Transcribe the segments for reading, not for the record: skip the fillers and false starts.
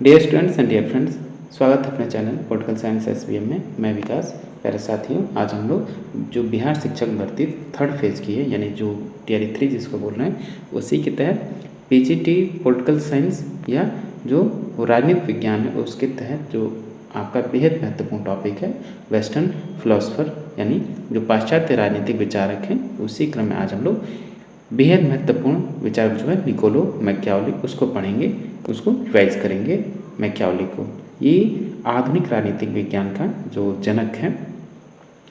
Dear students and dear friends, स्वागत है अपने चैनल पॉलिटिकल साइंस SBM में। मैं विकास। प्यारे साथियों, आज हम लोग जो बिहार शिक्षक भर्ती थर्ड फेज़ की है, यानी जो टीआरई 3 जिसको बोल रहे हैं, उसी के तहत पीजीटी पॉलिटिकल साइंस या जो राजनीतिक विज्ञान है उसके तहत जो आपका बेहद महत्वपूर्ण टॉपिक है वेस्टर्न फिलोसफर, यानी जो पाश्चात्य राजनीतिक विचारक हैं, उसी क्रम में आज हम लोग बेहद महत्वपूर्ण विचारक जो है निकोलो मैकियावेली उसको पढ़ेंगे, उसको रिवाइज करेंगे। मैकियावेली को ये आधुनिक राजनीतिक विज्ञान का जो जनक है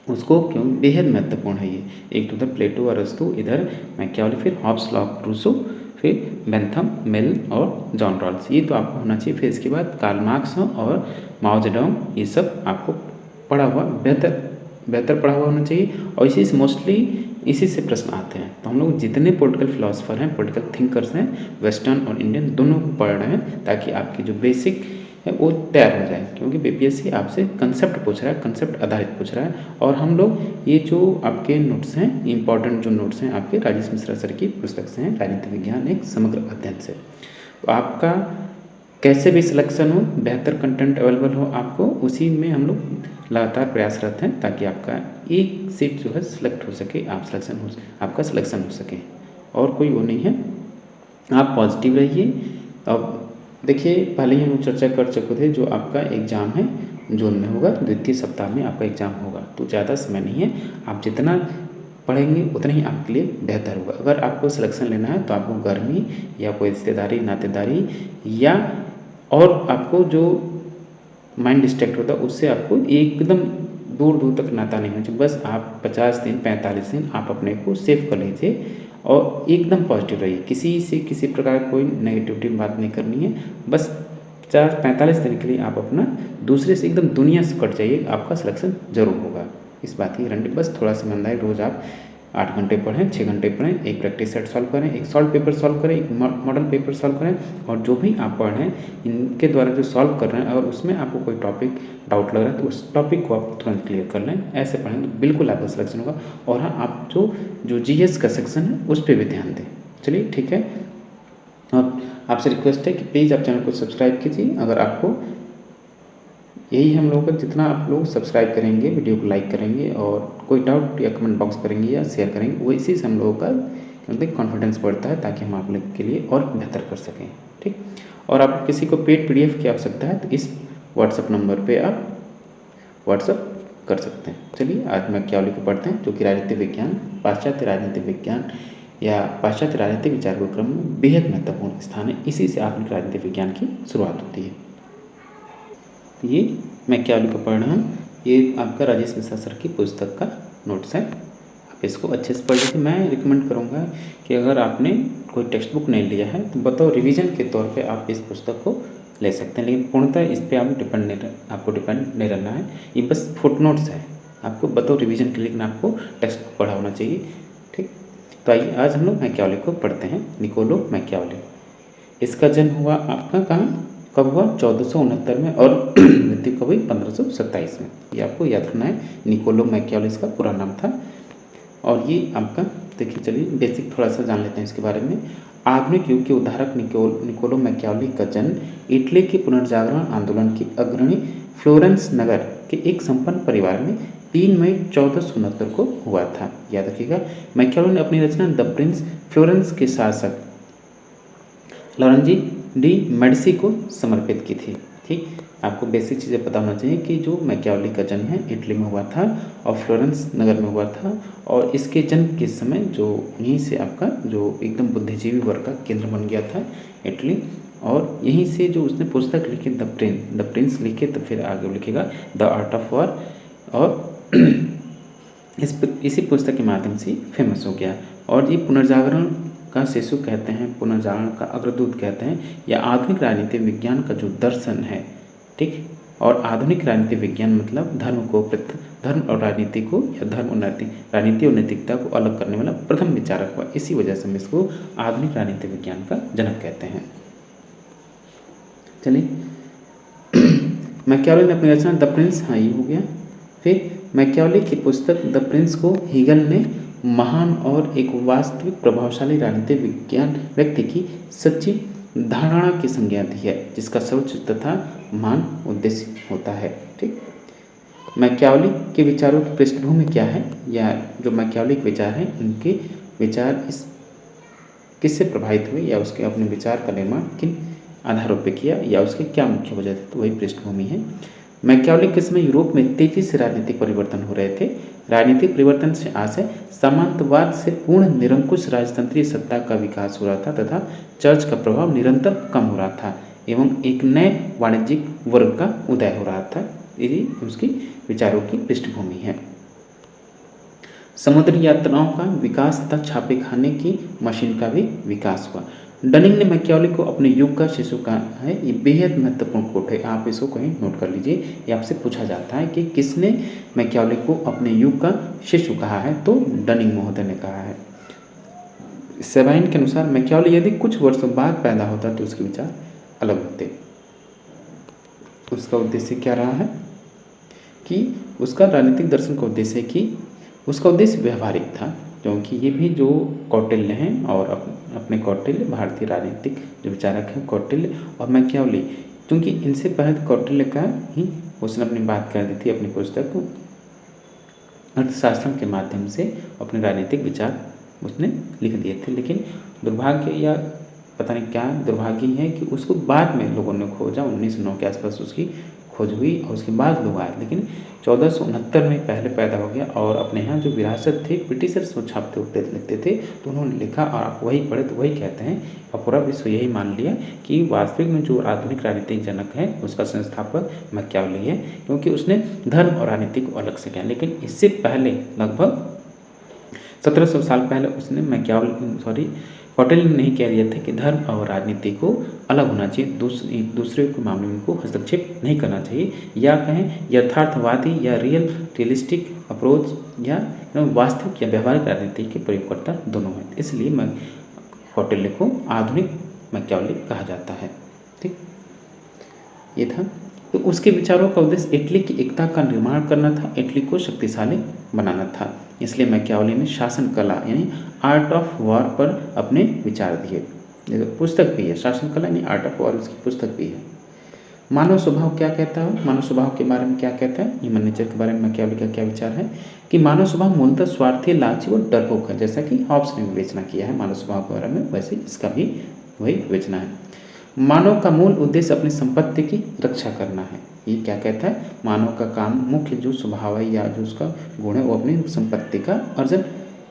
उसको क्यों बेहद महत्वपूर्ण है। ये एक तो उधर प्लेटो अरस्तु, इधर मैकियावेली, फिर हॉब्स, लॉक, रूसो, फिर बेंथम, मिल और जॉन रॉल्स। ये तो आपको होना चाहिए। फिर इसके बाद कार्ल मार्क्स और माओ जेडोंग, ये सब आपको पढ़ा हुआ बेहतर पढ़ा हुआ होना चाहिए। और इसी से मोस्टली इसी से प्रश्न आते हैं। तो हम लोग जितने पॉलिटिकल फिलोसफर हैं, पॉलिटिकल थिंकर्स हैं, वेस्टर्न और इंडियन दोनों को पढ़ रहे हैं ताकि आपकी जो बेसिक है वो तैयार हो जाए। क्योंकि बीपीएससी आपसे कंसेप्ट पूछ रहा है, कंसेप्ट आधारित पूछ रहा है। और हम लोग ये जो आपके नोट्स हैं, इंपॉर्टेंट जो नोट्स हैं आपके राजेश मिश्रा सर की पुस्तक से हैं, राजनीतिक विज्ञान एक समग्र अध्ययन से। तो आपका कैसे भी सिलेक्शन हो, बेहतर कंटेंट अवेलेबल हो आपको, उसी में हम लोग लगातार प्रयासरत हैं ताकि आपका एक सीट जो है सिलेक्ट हो सके, आपका सिलेक्शन हो सके। और कोई वो नहीं है, आप पॉजिटिव रहिए। अब देखिए, पहले ही हम लोग चर्चा कर चुके थे, जो आपका एग्ज़ाम है जून में होगा, द्वितीय सप्ताह में आपका एग्ज़ाम होगा। तो ज़्यादा समय नहीं है, आप जितना पढ़ेंगे उतना ही आपके लिए बेहतर होगा। अगर आपको सिलेक्शन लेना है तो आपको गर्मी या कोई रिश्तेदारी, नातेदारी या और आपको जो माइंड डिस्ट्रैक्ट होता है उससे आपको एकदम दूर दूर तक नाता नहीं होना चाहिए। बस आप 50 दिन 45 दिन आप अपने को सेव कर लीजिए और एकदम पॉजिटिव रहिए। किसी से किसी प्रकार कोई नेगेटिविटी बात नहीं करनी है। बस 45 दिन के लिए आप अपना दूसरे से एकदम दुनिया से कट जाइए, आपका सिलेक्शन जरूर होगा। इस बात की गारंटी। बस थोड़ा सा ईमानदारी, रोज़ आप 8 घंटे पढ़ें, 6 घंटे पढ़ें, एक प्रैक्टिस सेट सॉल्व करें, एक सॉल्व पेपर सॉल्व करें, एक मॉडल पेपर सॉल्व करें। और जो भी आप पढ़ रहे हैं इनके द्वारा जो सॉल्व कर रहे हैं, अगर उसमें आपको कोई टॉपिक डाउट लग रहा है तो उस टॉपिक को आप तुरंत क्लियर कर लें। ऐसे पढ़ें तो बिल्कुल आपका सिलेक्शन होगा। और हाँ, आप जो जीएस का सेक्शन है उस पर भी ध्यान दें। चलिए ठीक है। और आपसे रिक्वेस्ट है कि प्लीज़ आप चैनल को सब्सक्राइब कीजिए। अगर आपको यही हम लोगों का, जितना आप लोग सब्सक्राइब करेंगे, वीडियो को लाइक करेंगे और कोई डाउट या कमेंट बॉक्स करेंगे या शेयर करेंगे, वो इसी से हम लोगों का कॉन्फिडेंस बढ़ता है ताकि हम आप लोग के लिए और बेहतर कर सकें। ठीक। और आप किसी को पेड PDF की आवश्यकता है तो इस व्हाट्सएप नंबर पर आप व्हाट्सएप कर सकते हैं। चलिए आज मैकियावेली को पढ़ते हैं, जो कि राजनीतिक विज्ञान, पाश्चात्य राजनीतिक विज्ञान या पाश्चात्य राजनीतिक विचार के क्रम में बेहद महत्वपूर्ण स्थान है। इसी से आधुनिक राजनीतिक विज्ञान की शुरुआत होती है। ये मैकियावेली को पढ़ रहा हूँ। ये आपका राजेश मिश्रा सर की पुस्तक का नोट्स है, आप इसको अच्छे से पढ़ लीजिए। मैं रिकमेंड करूँगा कि अगर आपने कोई टेक्स्ट बुक नहीं लिया है तो बताओ रिवीजन के तौर पे आप इस पुस्तक को ले सकते हैं, लेकिन पूर्णतः इस पर आपको डिपेंड नहीं रहना है। ये बस फुटनोट्स है, आपको बताओ रिवीजन के लिए, लेकिन आपको टेक्स्ट बुक पढ़ा होना चाहिए। ठीक। तो आइए आज हम लोग मैकियावेली को पढ़ते हैं। Niccolo Machiavelli. इसका जन्म हुआ आपका कहाँ, कब हुआ? 1469 में और मृत्यु कब हुई? 1527 में। ये आपको याद रखना है। निकोलो मैकियावेली इसका पूरा नाम था। और ये आपका देखिए, चलिए बेसिक थोड़ा सा जान लेते हैं इसके बारे में। आधुनिक युग के उद्धारक निकोलो मैकियावेली का जन्म इटली के पुनर्जागरण आंदोलन के अग्रणी फ्लोरेंस नगर के एक संपन्न परिवार में 3 मई 1469 को हुआ था। याद रखिएगा, मैकियावेली ने अपनी रचना द प्रिंस फ्लोरेंस के शासक लॉरेंजी डी मेडिसी को समर्पित की थी। ठीक। आपको बेसिक चीज़ें पता होना चाहिए कि जो मैकियावेली का जन्म है इटली में हुआ था और फ्लोरेंस नगर में हुआ था। और इसके जन्म के समय जो यहीं से आपका जो एकदम बुद्धिजीवी वर्ग का केंद्र बन गया था इटली। और यहीं से जो उसने पुस्तक लिखी द प्रिंस लिखे, तो फिर आगे लिखेगा द आर्ट ऑफ वॉर। और इसी पुस्तक के माध्यम से फेमस हो गया। और ये पुनर्जागरण का शिशु कहते हैं, पुनर्जागरण का अग्रदूत कहते हैं, या आधुनिक राजनीतिक विज्ञान का जो दर्शन है। ठीक। और आधुनिक राजनीतिक विज्ञान मतलब धर्म और राजनीति को, या धर्म और राजनीति और नैतिकता को अलग करने वाला प्रथम विचारक हुआ। इसी वजह से हम इसको आधुनिक राजनीतिक विज्ञान का जनक कहते हैं। चलिए मैकियावेली ने अपनी रचना द प्रिंस, हाँ ये हो गया। फिर मैकियावेली की पुस्तक द प्रिंस को हीगल ने महान और एक वास्तविक प्रभावशाली राजनीतिक विज्ञान व्यक्ति की सच्ची धारणा की संज्ञा दी है जिसका सर्वोच्च तथा मान उद्देश्य होता है। ठीक, मैकियावेली के विचारों की पृष्ठभूमि क्या है, या जो मैकियावेली के विचार हैं उनके विचार इस किससे प्रभावित हुए, या उसके अपने विचार का निर्माण किन आधारों पर किया, या उसके क्या मुख्य वजह थे, तो वही पृष्ठभूमि है। मैकियावेली के समय यूरोप में तेजी से राजनीतिक परिवर्तन हो रहे थे। राजनीतिक परिवर्तन से आशय सामंतवाद से पूर्ण निरंकुश राजतंत्रीय सत्ता का विकास हो रहा था तथा चर्च का प्रभाव निरंतर कम हो रहा था एवं एक नए वाणिज्यिक वर्ग का उदय हो रहा था। ये उसकी विचारों की पृष्ठभूमि है। समुद्री यात्राओं का विकास तथा छापे खाने की मशीन का भी विकास हुआ। डनिंग ने मैकियावेली को अपने युग का शिशु कहा है। ये बेहद महत्वपूर्ण कोट है, आप इसको कहीं नोट कर लीजिए। ये आपसे पूछा जाता है कि किसने मैकियावेली को अपने युग का शिशु कहा है, तो डनिंग महोदय ने कहा है। सेबाइन के अनुसार मैकियावेली यदि कुछ वर्षों बाद पैदा होता तो उसके विचार अलग होते। उसका उद्देश्य क्या रहा है कि उसका राजनीतिक दर्शन का उद्देश्य है कि उसका उद्देश्य व्यवहारिक था, क्योंकि ये भी जो कौटिल्य हैं और अपने कौटिल्य भारतीय राजनीतिक जो विचारक हैं कौटिल्य और मैकियावेली, क्योंकि इनसे पहले कौटिल्य का ही उसने अपनी बात कर दी थी अपनी पुस्तक अर्थशास्त्र के माध्यम से अपने राजनीतिक विचार उसने लिख दिए थे। लेकिन दुर्भाग्य या पता नहीं क्या दुर्भाग्य है कि उसको बाद में लोगों ने खोजा। 1909 के आसपास उसकी खोज हुई और उसके बाद लोग आए, लेकिन 1469 में पहले पैदा हो गया। और अपने यहाँ जो विरासत थे ब्रिटिशर्स वो छापते उठते लिखते थे, तो उन्होंने लिखा और आप वही पढ़े तो वही कहते हैं और पूरा विश्व यही मान लिया कि वास्तविक में जो आधुनिक राजनीतिक जनक है उसका संस्थापक मैकियावेली है, क्योंकि उसने धर्म और राजनीति को अलग से किया। लेकिन इससे पहले लगभग 1700 साल पहले उसने कौटिल्य ने नहीं कह दिया था कि धर्म और राजनीति को अलग होना चाहिए, दूसरे के मामले में को हस्तक्षेप नहीं करना चाहिए, या कहें यथार्थवादी या रियलिस्टिक अप्रोच या वास्तविक या व्यवहारिक राजनीति के प्रयोगकर्ता दोनों हैं। इसलिए कौटिल्य को आधुनिक मैकियावेली कहा जाता है। ठीक, ये था। तो उसके विचारों का उद्देश्य इटली की एकता का निर्माण करना था, इटली को शक्तिशाली बनाना था। इसलिए मैकियावेली ने शासन कला यानी आर्ट ऑफ वॉर पर अपने विचार दिए। पुस्तक भी है, शासन कला यानी आर्ट ऑफ वॉर, उसकी पुस्तक भी है। मानव स्वभाव क्या कहता है, मानव स्वभाव के बारे में क्या कहता है, ह्यूमन नेचर के बारे में मैकियावेली का क्या विचार है कि मानव स्वभाव मूलतः स्वार्थी, लालची और डरपोक है। जैसा कि हॉब्स ने विवेचना किया है मानव स्वभाव के बारे में, वैसे इसका भी वही विवेचना है। मानव का मूल उद्देश्य अपनी संपत्ति की रक्षा करना है। ये क्या कहता है, मानव का काम मुख्य जो स्वभाव है या जो उसका गुण है वो अपनी संपत्ति का अर्जन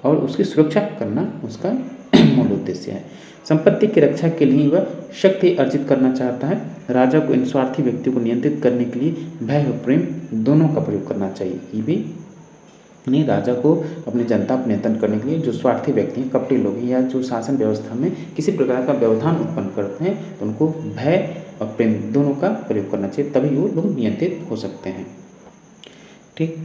और उसकी सुरक्षा करना उसका मूल उद्देश्य है। संपत्ति की रक्षा के लिए वह शक्ति अर्जित करना चाहता है। राजा को इन स्वार्थी व्यक्तियों को नियंत्रित करने के लिए भय और प्रेम दोनों का प्रयोग करना चाहिए। ये भी नहीं, राजा को अपनी जनता पर नियंत्रण करने के लिए जो स्वार्थी व्यक्ति हैं, कपटी लोग हैं या जो शासन व्यवस्था में किसी प्रकार का व्यवधान उत्पन्न करते हैं, तो उनको भय और प्रेम दोनों का प्रयोग करना चाहिए, तभी वो लोग नियंत्रित हो सकते हैं। ठीक,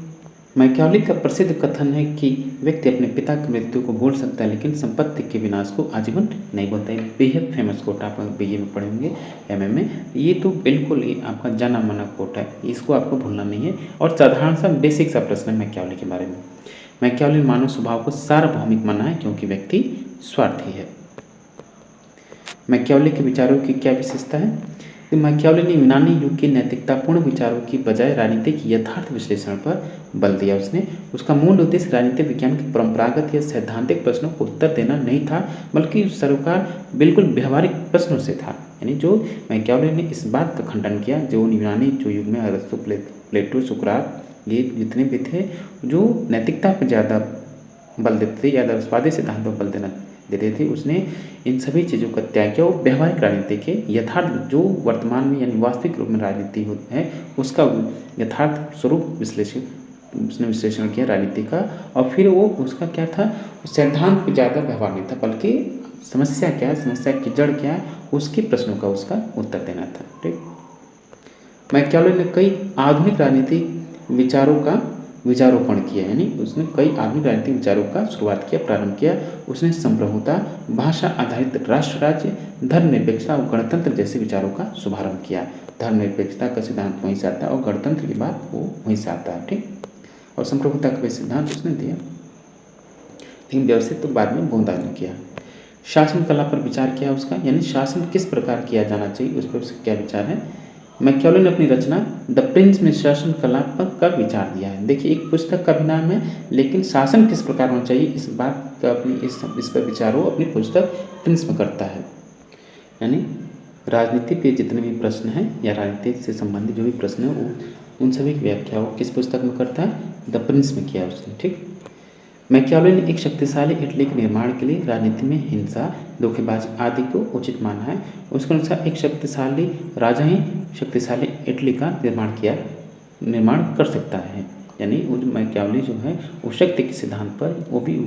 मैकियावेली का प्रसिद्ध कथन है कि व्यक्ति अपने पिता की मृत्यु को भूल सकता है लेकिन संपत्ति के विनाश को आजीवन नहीं भूलता है। बेहद फेमस कोट आप बीए में पढ़ेंगे, एमए में। ये तो बिल्कुल ही आपका जाना माना कोट है, इसको आपको भूलना नहीं है। और साधारण सा बेसिक सा प्रश्न है मैकियावेली के बारे में। मैकियावेली ने मानव स्वभाव को सार्वभौमिक माना है क्योंकि व्यक्ति स्वार्थी है। मैकियावेली के विचारों की क्या विशेषता है, कि मैकियावेली ने यूनानी युग के नैतिकतापूर्ण विचारों की बजाय राजनीतिक यथार्थ विश्लेषण पर बल दिया। उसका मूल उद्देश्य राजनीतिक विज्ञान के परंपरागत या सैद्धांतिक प्रश्नों को उत्तर देना नहीं था, बल्कि सरोकार बिल्कुल व्यवहारिक प्रश्नों से था। यानी जो मैकियावेली ने इस बात का खंडन किया, जो यूनानी जो युग में अरस्तु, प्लेटो, सुकरात ये जितने भी थे जो नैतिकता पर ज़्यादा बल देते थे, ज़्यादा स्वादी सिद्धांतों पर बल देते थे, उसने इन सभी चीज़ों का त्याग किया और व्यवहारिक राजनीति के यथार्थ जो वर्तमान में यानी वास्तविक रूप में राजनीति होती है उसका यथार्थ स्वरूप उसने विश्लेषण किया राजनीति का। और फिर वो उसका क्या था, सिद्धांत पर ज़्यादा व्यवहार नहीं था, बल्कि समस्या क्या है, समस्या की जड़ क्या है, उसके प्रश्नों का उसका उत्तर देना था। ठीक, मैकियावेली ने कई आधुनिक राजनीतिक विचारों का विचारोपण किया, यानी उसने कई आधुनिक राजनीतिक विचारों का शुरुआत किया, प्रारंभ किया। उसने संप्रभुता, भाषा आधारित राष्ट्र राज्य, धर्मनिरपेक्षता और गणतंत्र जैसे विचारों का शुभारंभ किया। धर्मनिरपेक्षता का सिद्धांत वहीं से आता है और गणतंत्र की बात वो वहीं से आता है। ठीक, और संप्रभुता का भी सिद्धांत उसने दिया, लेकिन व्यवस्थित तो बाद में गोंदा ने किया। शासन कला पर विचार किया उसका, यानी शासन किस प्रकार किया जाना चाहिए उस पर उसका क्या विचार है। मैकियावेली ने अपनी रचना द प्रिंस में शासन कला पर का विचार दिया है। देखिए एक पुस्तक का भी नाम है, लेकिन शासन किस प्रकार होना चाहिए इस बात का अपनी इस पर विचार वो अपनी पुस्तक प्रिंस में करता है। यानी राजनीति पे जितने भी प्रश्न हैं या राजनीति से संबंधित जो भी प्रश्न है वो उन सभी की व्याख्या वो किस पुस्तक में करता है, द प्रिंस में किया उसने। ठीक, मैकियावेली ने एक शक्तिशाली इटली के निर्माण के लिए राजनीति में हिंसा, धोखेबाजी आदि को उचित माना है। उसके अनुसार एक शक्तिशाली राजा ही शक्तिशाली इटली का निर्माण कर सकता है। यानी वो मैकियावेली जो है वो शक्ति के सिद्धांत पर, वो भी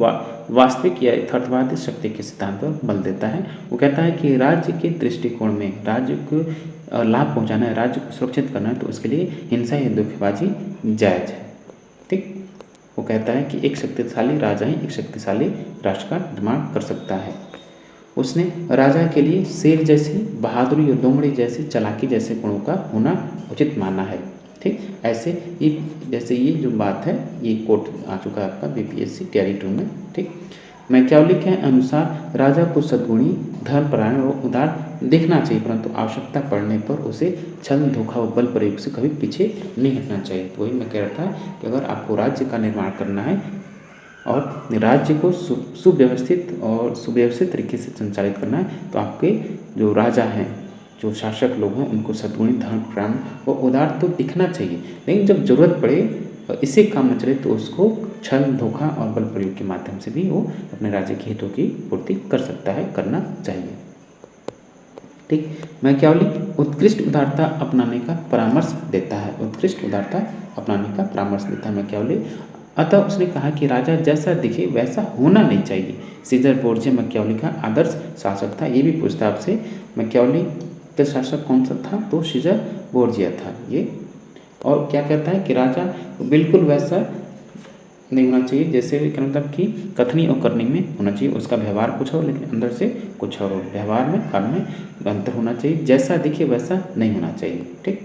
वास्तविक या यथार्थवादी शक्ति के सिद्धांत पर बल देता है। वो कहता है कि राज्य के दृष्टिकोण में राज्य को लाभ पहुंचाना है, राज्य को सुरक्षित करना है, तो उसके लिए हिंसा या धोखेबाजी जायज है। ठीक, वो कहता है कि एक शक्तिशाली राजा ही एक शक्तिशाली राष्ट्र का निर्माण कर सकता है। उसने राजा के लिए शेर जैसी बहादुरी और लोमड़ी जैसी चालाकी जैसे गुणों का होना उचित माना है। ठीक, ऐसे ये जैसे ये जो बात है ये कोट आ चुका है आपका बीपीएससी टियर 2 में। ठीक, मैकियावेली के अनुसार राजा को सद्गुणी, धर्मपरायण और उदार दिखना चाहिए, परंतु आवश्यकता पड़ने पर उसे छल, धोखा और बल प्रयोग से कभी पीछे नहीं हटना चाहिए। तो वही मैं कह रहा था कि अगर आपको राज्य का निर्माण करना है और राज्य को सुव्यवस्थित तरीके से संचालित करना है, तो आपके जो राजा हैं, जो शासक लोग हैं, उनको सद्गुणी, धर्मपरायण और उदार तो दिखना चाहिए, लेकिन जब जरूरत पड़े इससे काम न चले तो उसको छल, धोखा और बल प्रयोग के माध्यम से भी वो अपने राज्य के हितों की पूर्ति कर सकता है, करना चाहिए। ठीक, मैकियावेली उत्कृष्ट उदारता अपनाने का परामर्श देता है। उत्कृष्ट उदारता अपनाने का परामर्श देता है मैकियावेली। अतः उसने कहा कि राजा जैसा दिखे वैसा होना नहीं चाहिए। सीजर बोर्जिया मैकियावेली का आदर्श शासक था। ये भी पूछता आपसे मैकियावेली का शासक कौन सा था, तो सीजर बोर्जिया था ये। और क्या कहता है कि राजा बिल्कुल वैसा नहीं होना चाहिए जैसे मतलब कि कथनी और करनी में होना चाहिए। उसका व्यवहार कुछ हो लेकिन अंदर से कुछ और हो। व्यवहार में, काम में अंतर होना चाहिए। जैसा दिखे वैसा नहीं होना चाहिए। ठीक,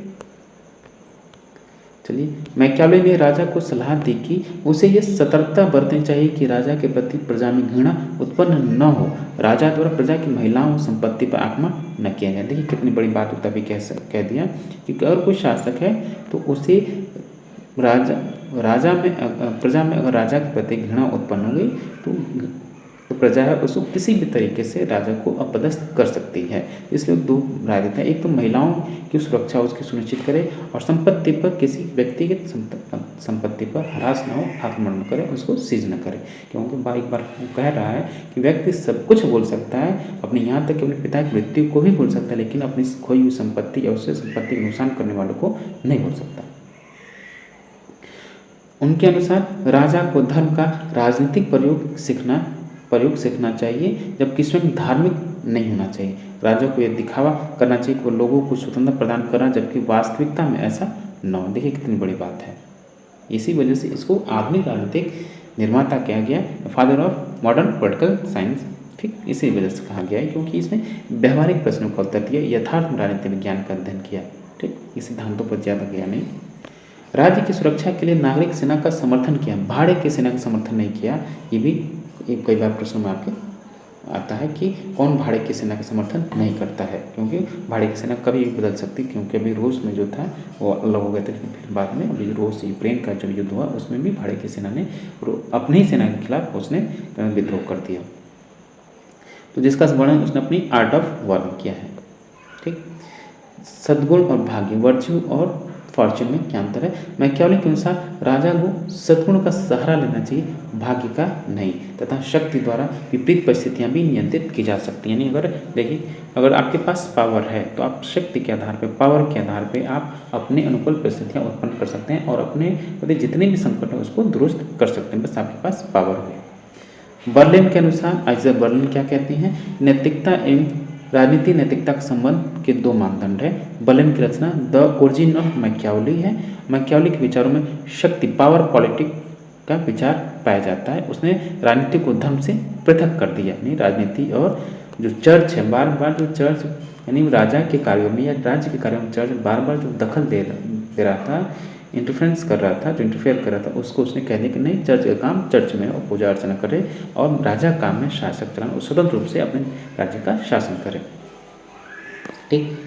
चलिए मैकियावेली ने राजा को सलाह दी कि उसे ये सतर्कता बरतनी चाहिए कि राजा के प्रति प्रजा में घृणा उत्पन्न न हो। राजा द्वारा प्रजा की महिलाओं संपत्ति पर आक्रमण न किया जाए। देखिए कितनी बड़ी बात होता भी कह दिया कि अगर कोई शासक है तो उसे प्रजा में अगर राजा के प्रति घृणा उत्पन्न हो गई तो प्रजा है उसको किसी भी तरीके से राजा को अपदस्थ कर सकती है। इसलिए दो राय देते हैं, एक तो महिलाओं की सुरक्षा उसकी सुनिश्चित करे और संपत्ति पर किसी व्यक्तिगत संपत्ति पर हरास न हो, आक्रमण न करे, उसको सीज न करे। क्योंकि एक बार वो कह रहा है कि व्यक्ति सब कुछ बोल सकता है, अपने यहाँ तक कि अपने पिता की मृत्यु को भी बोल सकता है, लेकिन अपनी खोई हुई संपत्ति या उससे संपत्ति का नुकसान करने वालों को नहीं बोल सकता। उनके अनुसार राजा को धर्म का राजनीतिक प्रयोग सीखना चाहिए, जबकि स्वयं धार्मिक नहीं होना चाहिए। राजा को यह दिखावा करना चाहिए कि वो लोगों को स्वतंत्रता प्रदान कर रहा है, जबकि वास्तविकता में ऐसा न हो। देखिए कितनी बड़ी बात है। इसी वजह से इसको आधुनिक राजनीतिक निर्माता कहा गया, father of modern political science. ठीक, इसी वजह से कहा गया है क्योंकि इसने व्यवहारिक प्रश्नों का उत्तर दिया, यथार्थ राजनीति विज्ञान का अध्ययन किया। ठीक, ये सिद्धांतों पर ज़्यादा गया नहीं। राज्य की सुरक्षा के लिए नागरिक सेना का समर्थन किया, भाड़े की सेना का समर्थन नहीं किया। ये भी कई बार प्रश्न में आपके आता है कि कौन भाड़े की सेना का समर्थन नहीं करता है, क्योंकि भाड़े की सेना कभी भी बदल सकती, क्योंकि अभी रूस में जो था वो अलग हो गए थे, फिर बाद में अभी रूस यूक्रेन का जो युद्ध हुआ उसमें भी भाड़े की सेना ने अपनी ही सेना के खिलाफ उसने विद्रोह कर दिया। तो जिसका वर्णन उसने अपनी आर्ट ऑफ वॉर में किया है। ठीक, सद्गुण और भाग्य, वर्च्यू और फॉर्च्यून में क्या अंतर है। मैकियावेली के अनुसार राजा को सद्गुण का सहारा लेना चाहिए, भाग्य का नहीं, तथा शक्ति द्वारा विपरीत परिस्थितियां भी नियंत्रित की जा सकती हैं। यानी अगर देखिए अगर आपके पास पावर है तो आप शक्ति के आधार पर, पावर के आधार पर आप अपने अनुकूल परिस्थितियाँ उत्पन्न कर सकते हैं और अपने प्रति जितने भी संकट है उसको दुरुस्त कर सकते हैं, बस आपके पास पावर हो। बर्लिन के अनुसार आइजर बर्लिन क्या कहती हैं, नैतिकता एवं राजनीति नैतिकता के संबंध के दो मानदंड है। बर्लिन की रचना द ओरिजिन ऑफ मैकियावेली है। मैकियावेली के विचारों में शक्ति, पावर पॉलिटिक का विचार पाया जाता है। उसने राजनीति को धर्म से पृथक कर दिया। यानी राजनीति और जो चर्च है, बार बार जो चर्च यानी राजा के कार्यों में या राज्य के कार्यों में चर्च बार बार जो दखल दे रहा था, इंटरफेरेंस कर रहा था, जो इंटरफेयर कर रहा था, उसको उसने कह दिया कि नहीं, चर्च का काम चर्च में और पूजा अर्चना करे और राजा काम में शासक चलाना, स्वतंत्र रूप से अपने राज्य का शासन करे। ठीक,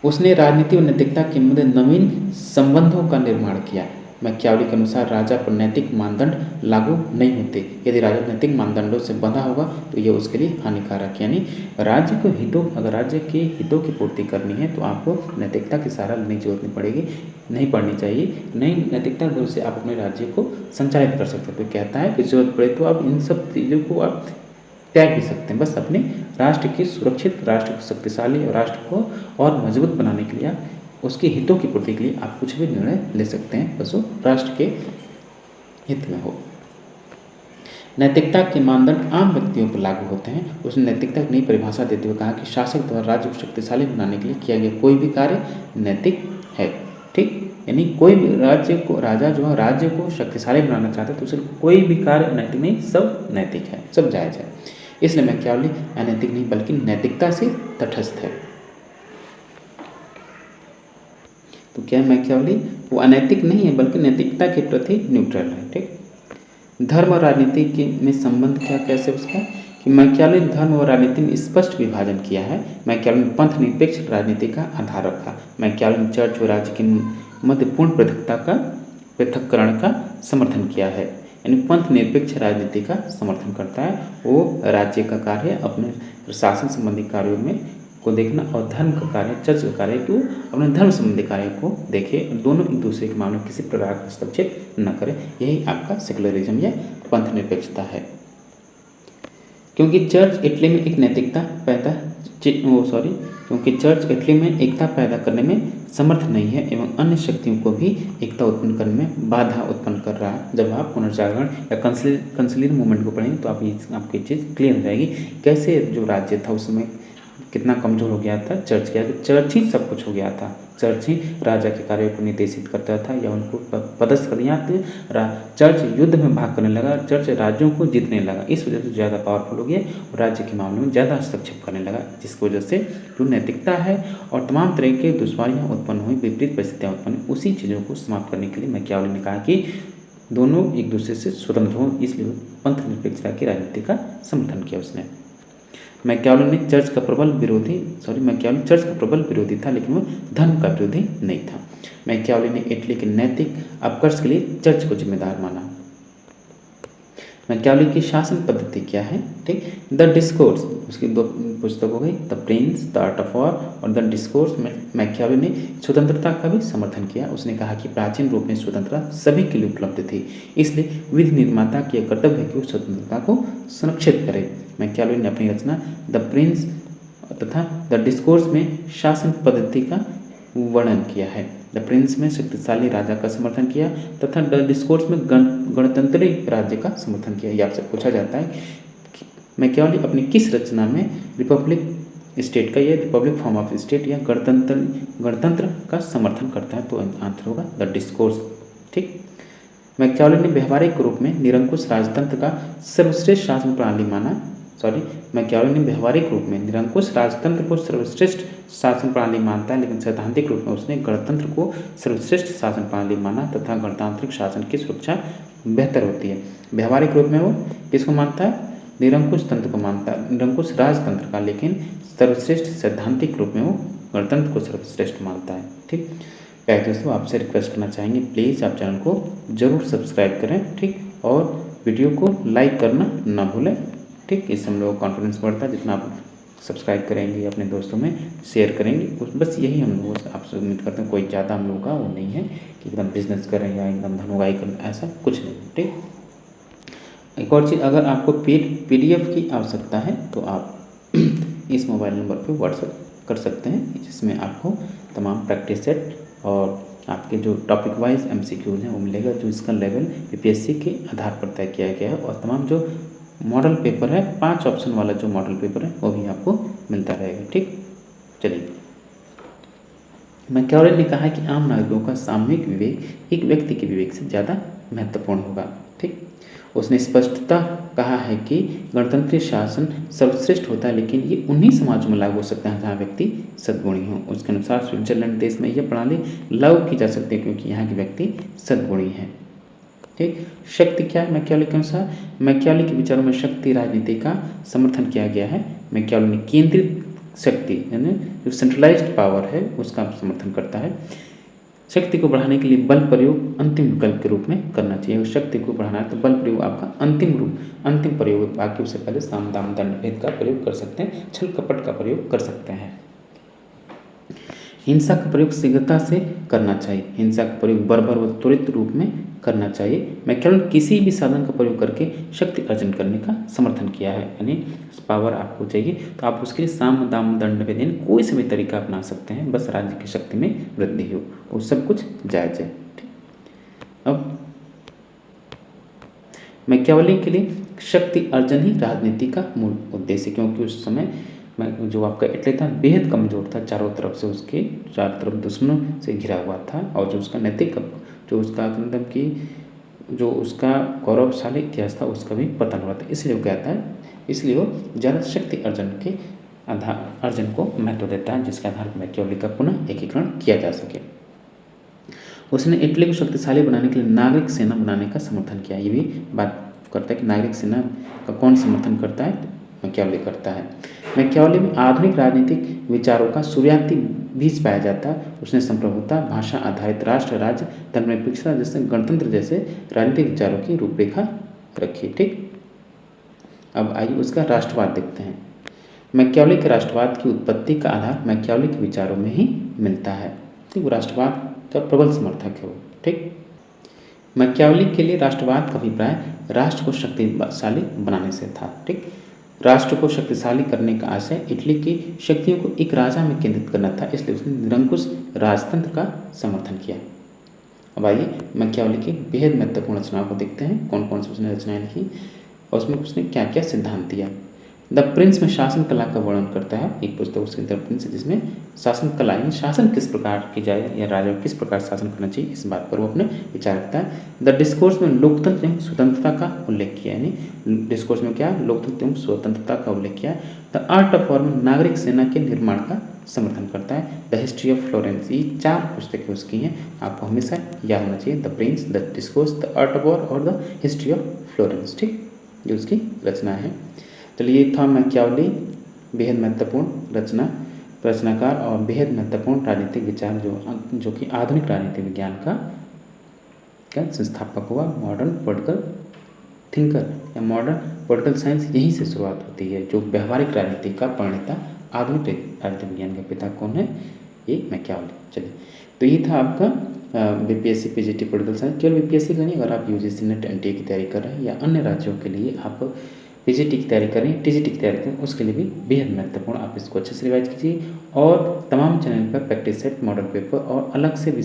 उसने राजनीति और नैतिकता के मध्य नवीन संबंधों का निर्माण किया। मैकियावेली के अनुसार राजा पर नैतिक मानदंड लागू नहीं होते। यदि राजा नैतिक मानदंडों से बंधा होगा तो यह उसके लिए हानिकारक, यानी राज्य को हितों, अगर राज्य के हितों की पूर्ति करनी है तो आपको नैतिकता की सहारा लेने की जरूरत नहीं पड़ेगी, नहीं पड़नी चाहिए। नहीं, नैतिकता की से आप अपने राज्य को संचालित कर सकते हैं। तो कहता है कि जरूरत पड़े तो आप इन सब चीज़ों को आप त्याग भी सकते हैं, बस अपने राष्ट्र की सुरक्षित, राष्ट्र को शक्तिशाली और राष्ट्र को और मजबूत बनाने के लिए, उसके हितों की पूर्ति के लिए आप कुछ भी निर्णय ले सकते हैं, बस वो राष्ट्र के हित में हो। नैतिकता के मानदंड आम व्यक्तियों पर लागू होते हैं। उसने नैतिकता की नई परिभाषा देते हुए कहा कि शासक द्वारा राज्य को शक्तिशाली बनाने के लिए किया गया कोई भी कार्य नैतिक है। ठीक, यानी कोई भी राज्य को, राजा जो है राज्य को शक्तिशाली बनाना चाहता है तो उसे कोई भी कार्य नैतिक नहीं, सब नैतिक है, सब जायज़ है। इसलिए मैकियावेली अनैतिक नहीं बल्कि नैतिकता से तटस्थ है। तो क्या मैकियावेली वो अनैतिक नहीं है बल्कि नैतिकता के प्रति न्यूट्रल है। ठीक, धर्म और राजनीति के में संबंध क्या कैसे उसका, कि मैकियावेली ने धर्म और राजनीति में स्पष्ट विभाजन किया है। मैकियावेली ने पंथ निरपेक्ष राजनीति का आधार रखा। मैकियावेली ने चर्च और राज्य के मध्य पूर्ण पृथक्करण का समर्थन किया है, यानी पंथ निरपेक्ष राजनीति का समर्थन करता है। वो राज्य का कार्य अपने प्रशासन संबंधी कार्यों में को देखना और धर्म का कार्य, चर्च का कार्य को अपने धर्म संबंधी कार्य को देखे, दोनों एक दूसरे के मामले में किसी प्रकार का हस्तक्षेप न करे। यही आपका सेकुलरिज्म या पंथ निरपेक्षता है। क्योंकि चर्च इटली में एक नैतिकता पैदा क्योंकि चर्च इटली में एकता पैदा करने में समर्थ नहीं है एवं अन्य शक्तियों को भी एकता उत्पन्न करने में बाधा उत्पन्न कर रहा है। जब आप पुनर्जागरण या कंसिलियर मूवमेंट को पढ़ेंगे तो आपकी चीज़ क्लियर हो जाएगी, कैसे जो राज्य था उसमें कितना कमज़ोर हो गया था चर्च के आगे। चर्च ही सब कुछ हो गया था, चर्च ही राजा के कार्यों को निर्देशित करता था या उनको पदस्थ कर दिया। चर्च युद्ध में भाग करने लगा, चर्च राज्यों को जीतने लगा, इस वजह से ज़्यादा पावरफुल हो गया और राज्य के मामले में ज़्यादा हस्तक्षेप करने लगा, जिसकी वजह से जो नैतिकता है और तमाम तरह के दुश्वारियाँ उत्पन्न हुई, विपरीत परिस्थितियाँ उत्पन्न हुई, उसी चीज़ों को समाप्त करने के लिए मैकियावेली ने कहा कि दोनों एक दूसरे से स्वतंत्र हों, इसलिए पंथ निरपेक्षता की राजनीति का समर्थन किया उसने। मैकियावेली चर्च का प्रबल विरोधी था, लेकिन वो धर्म का विरोधी नहीं था। मैकियावेली ने इटली के नैतिक अपकर्ष के लिए चर्च को जिम्मेदार माना। मैकियावेली की शासन पद्धति क्या है? ठीक, द डिस्कोर्स, उसकी 2 पुस्तक हो गई, the Prince, the art of war और द डिस्कोर्स में मैकियावेली ने स्वतंत्रता का भी समर्थन किया। उसने कहा कि प्राचीन रूप में स्वतंत्रता सभी के लिए उपलब्ध थी, इसलिए विधि निर्माता की कर्तव्य है कि उस स्वतंत्रता को संरक्षित करे। मैकियावेली ने अपनी रचना द प्रिंस तथा द डिस्कोर्स में शासन पद्धति का वर्णन किया है। द प्रिंस में शक्तिशाली राजा का समर्थन किया तथा द डिस्कोर्स में गणतंत्री राज्य का समर्थन किया। यह आपसे पूछा जाता है कि मैकियावेली अपनी किस रचना में रिपब्लिक स्टेट का या रिपब्लिक फॉर्म ऑफ स्टेट या गणतंत्र का समर्थन करता है, तो आंसर होगा द डिस्कोर्स। ठीक, मैकियावेली ने व्यवहारिक रूप में निरंकुश राजतंत्र का सर्वश्रेष्ठ शासन प्रणाली माना। मैकियावेली ने व्यवहारिक रूप में निरंकुश राजतंत्र को सर्वश्रेष्ठ शासन प्रणाली मानता है, लेकिन सैद्धांतिक रूप में उसने गणतंत्र को सर्वश्रेष्ठ शासन प्रणाली माना तथा गणतांत्रिक शासन की सुरक्षा बेहतर होती है। व्यवहारिक रूप में वो किसको मानता है? निरंकुश तंत्र को मानता है, निरंकुश राजतंत्र का, लेकिन सर्वश्रेष्ठ सैद्धांतिक रूप में वो गणतंत्र को सर्वश्रेष्ठ मानता है। ठीक, प्यारे दोस्तों, आपसे रिक्वेस्ट करना चाहेंगे, प्लीज़ आप चैनल को जरूर सब्सक्राइब करें। ठीक, और वीडियो को लाइक करना ना भूलें। ठीक, इससे हम लोगों का कॉन्फिडेंस बढ़ता है, जितना आप सब्सक्राइब करेंगे, अपने दोस्तों में शेयर करेंगे, बस यही हम लोगों से आपसे उम्मीद करते हैं। कोई ज़्यादा हम लोगों का वो नहीं है कि एकदम बिजनेस करें या एकदम धन करें, ऐसा कुछ नहीं। ठीक, एक और चीज़, अगर आपको PDF की आवश्यकता है तो आप इस मोबाइल नंबर पर व्हाट्सएप कर सकते हैं, जिसमें आपको तमाम प्रैक्टिस सेट और आपके जो टॉपिक वाइज MCQs हैं वो मिलेगा, जो इसका लेवल PPSC के आधार पर तय किया गया है, और तमाम जो मॉडल पेपर है, 5 ऑप्शन वाला जो मॉडल पेपर है वो भी आपको मिलता रहेगा। ठीक, चलिए, मैकियावेली ने कहा कि आम नागरिकों का सामूहिक विवेक एक व्यक्ति के विवेक से ज़्यादा महत्वपूर्ण होगा। ठीक, उसने स्पष्टतः कहा है कि गणतंत्रीय शासन सर्वश्रेष्ठ होता है, लेकिन ये उन्हीं समाजों में लागू हो सकता है जहाँ व्यक्ति सद्गुणी हो। उसके अनुसार स्विट्जरलैंड देश में यह प्रणाली लागू की जा सकती है क्योंकि यहाँ के व्यक्ति सद्गुणी हैं। ठीक, शक्ति क्या है मैकियावेली के अनुसार? मैकियावेली के विचारों में शक्ति राजनीति का समर्थन किया गया है। मैकियावेली ने केंद्रित शक्ति यानी जो सेंट्रलाइज्ड पावर है उसका समर्थन करता है। शक्ति को बढ़ाने के लिए बल प्रयोग अंतिम विकल्प के रूप में करना चाहिए। शक्ति को बढ़ाना है तो बल प्रयोग आपका अंतिम प्रयोग, बाकी उससे पहले साम दाम दंड भेद का प्रयोग कर सकते हैं, छल कपट का प्रयोग कर सकते हैं। हिंसा का प्रयोग शीघ्रता से करना चाहिए। हिंसा का प्रयोग बर्बर व त्वरित रूप में करना चाहिए। मैकियावेली किसी भी साधन का प्रयोग करके शक्ति अर्जन करने का समर्थन किया है, यानी पावर आपको चाहिए तो आप उसके लिए साम दाम दंड भेद यानी कोई से भी तरीका अपना सकते हैं, बस राज्य की शक्ति में वृद्धि हो, वो सब कुछ जायज है। ठीक, अब मैकियावेली के लिए शक्ति अर्जन ही राजनीति का मूल उद्देश्य, क्योंकि उस समय जो आपका इटली था बेहद कमज़ोर था, चारों तरफ से उसके चारों तरफ दुश्मनों से घिरा हुआ था, और जो उसका नैतिक जो उसका मतलब कि जो उसका गौरवशाली इतिहास था उसका भी पतन हुआ था। इसलिए वो कहता है, इसलिए वो ज़्यादा शक्ति अर्जन को महत्व देता है, जिसके आधार पर मैकियावेली का पुनः एकीकरण किया जा सके। उसने इटली को शक्तिशाली बनाने के लिए नागरिक सेना बनाने का समर्थन किया। ये भी बात करता है कि नागरिक सेना का कौन समर्थन करता है? मैकियावेली करता है। मैकियावेली में आधुनिक राजनीतिक विचारों का शुरुआती बीज पाया जाता है। उसने संप्रभुता, भाषा आधारित राष्ट्र राज्य, धर्मनिरपेक्षता जैसे गणतंत्र जैसे राजनीतिक विचारों की रूपरेखा रखी। ठीक, अब आइए उसका राष्ट्रवाद देखते हैं। मैकियावेली के राष्ट्रवाद की उत्पत्ति का आधार मैकियावेली के विचारों में ही मिलता है। ठीक, वो राष्ट्रवाद का प्रबल समर्थक है वो। ठीक, मैकियावेली के लिए राष्ट्रवाद का अभिप्राय राष्ट्र को शक्तिशाली बनाने से था। ठीक, राष्ट्र को शक्तिशाली करने का आशय इटली की शक्तियों को एक राजा में केंद्रित करना था, इसलिए उसने निरंकुश राजतंत्र का समर्थन किया। अब आइए मैकियावेली की बेहद महत्वपूर्ण रचनाओं को देखते हैं, कौन कौन सी उसने रचनाएं लिखी और उसमें उसने क्या क्या सिद्धांत दिया। द प्रिंस में शासन कला का वर्णन करता है, एक पुस्तक उसकी द प्रिंस है जिसमें शासन कला यानी शासन किस प्रकार की जाए या राजा को किस प्रकार शासन करना चाहिए इस बात पर वो अपने विचार रखता है। द डिस्कोर्स में लोकतंत्र एवं स्वतंत्रता का उल्लेख किया, यानी डिस्कोर्स में क्या लोकतंत्र एवं स्वतंत्रता का उल्लेख किया। द आर्ट ऑफ वॉर में नागरिक सेना के निर्माण का समर्थन करता है। द हिस्ट्री ऑफ फ्लोरेंस, ये 4 पुस्तकें उसकी हैं, आपको हमेशा याद होना चाहिए। The Prince, the discourse, the art of war और द हिस्ट्री ऑफ फ्लोरेंस। ठीक, ये उसकी रचना है। चलिए, ये था मैकियावेली, बेहद महत्वपूर्ण रचनाकार और बेहद महत्वपूर्ण राजनीतिक विचार जो कि आधुनिक राजनीतिक विज्ञान का संस्थापक हुआ। मॉडर्न पॉलिटिकल थिंकर या मॉडर्न पॉलिटिकल साइंस यहीं से शुरुआत होती है। जो व्यवहारिक राजनीति का प्रणेता आधुनिक राजनीतिक विज्ञान के पिता कौन है? ये मैकियावेली। चलिए, तो ये था आपका बीपीएससी पीजीटी पॉलिटिकल साइंस। केवल बीपीएससी का नहीं, अगर आप यूजीसी नेट एनटीए की तैयारी कर रहे हैं या अन्य राज्यों के लिए आप पीजीटी की तैयारी करें, टीजीटी की तैयारी करें, उसके लिए भी बेहद महत्वपूर्ण। आप इसको अच्छे से रिवाइज कीजिए और तमाम चैनल पर प्रैक्टिस सेट, मॉडल पेपर और अलग से भी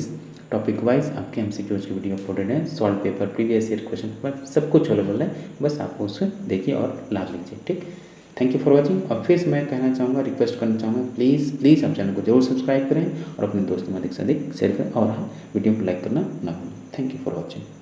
टॉपिक वाइज आपके एमसीक्यूज की वीडियो अपलोडेड है। Solve paper, previous year question paper, सब कुछ अवेलेबल है, बस आपको उससे देखिए और लाभ लीजिए। ठीक, थैंक यू फॉर वॉचिंग। और फिर से मैं कहना चाहूँगा, रिक्वेस्ट करना चाहूँगा, प्लीज़ आप चैनल को जरूर सब्सक्राइब करें और अपने दोस्तों में अधिक से अधिक शेयर करें और हाँ, वीडियो को लाइक करना ना भूलें। Thank you for watching.